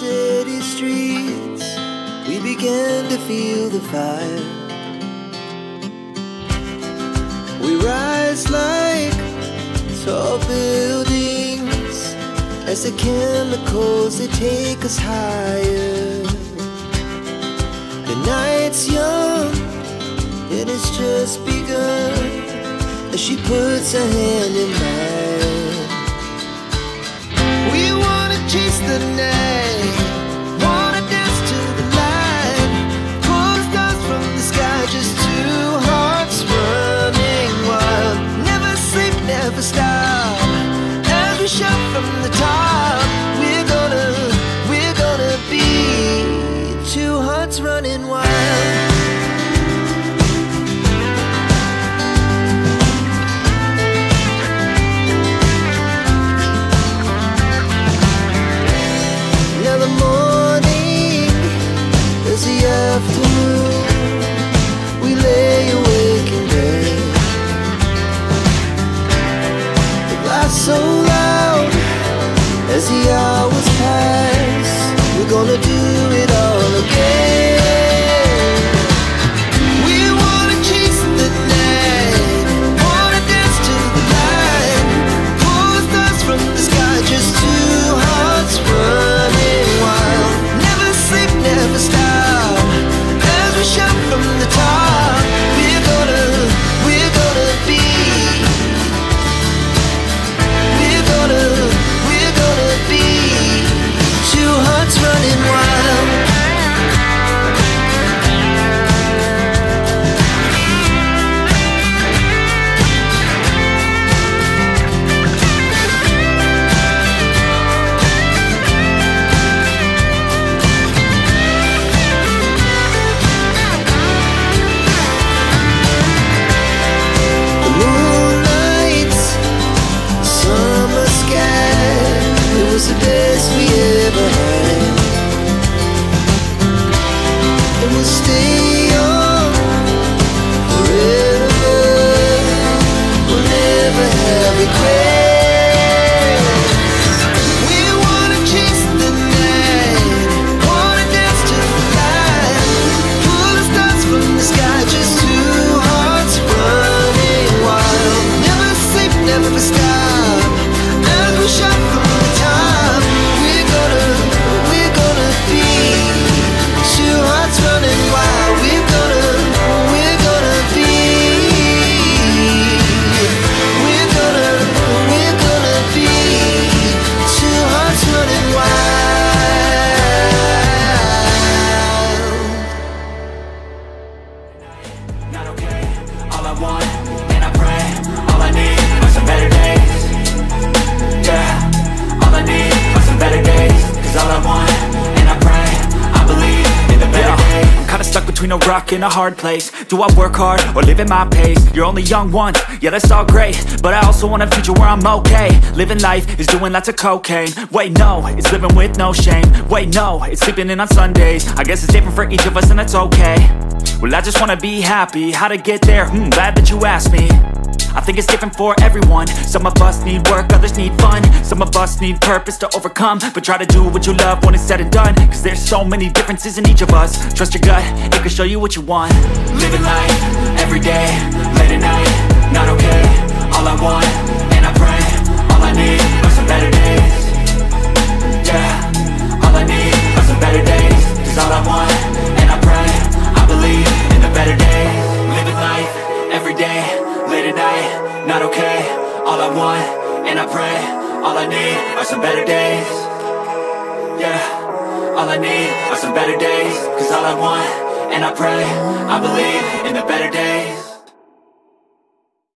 city streets, we began to feel the fire. We rise like tall buildings as the chemicals, they take us higher. The night's young and it's just begun as she puts her hand in mine. We wanna chase the night, wanna dance to the light, pull the stars from the sky, just two hearts running wild. Never sleep, never stop, as we shout from the top. We're gonna be two hearts running wild. Afternoon, we lay awake in bed. The glass so loud as the hours pass. We're gonna do it all again. We wanna chase the night, wanna dance to the light, pull the stars from the sky, just two hearts running wild. Never sleep, never stop, shout from the top. We're gonna be, we're gonna be two hearts running wild. The best we ever had, and we'll stay on forever. We'll never have regrets. We wanna chase the night, wanna dance to the light, pull the stars from the sky, just two hearts running wild. Never sleep, never stop, as we shout from the top. Running wild, we're gonna be, we're gonna be two hearts running wild. Not okay, all I want, and I pray, all I need are some better days. Yeah, all I need are some better days. Cause all I want, and I pray, I believe in the better days. Kinda stuck between a rock and a hard place. Do I work hard or live at my pace? You're only young once, yeah that's all great, but I also want a future where I'm okay. Living life is doing lots of cocaine. Wait no, it's living with no shame. Wait no, it's sleeping in on Sundays. I guess it's different for each of us and that's okay. Well I just wanna be happy, how to get there? Glad that you asked me. I think it's different for everyone. Some of us need work, others need fun. Some of us need purpose to overcome. But try to do what you love when it's said and done, cause there's so many differences in each of us. Trust your gut, it can show you what you want. Living life, every day, late at night, not okay. All I want, and I pray, all I need are some better days. Yeah, all I need are some better days. Cause all I want, and I pray, I believe in the better days. Living life, every day, late at night, not okay. All I want, and I pray, all I need are some better days. Yeah, all I need are some better days. Cause all I want, and I pray, I believe in the better days.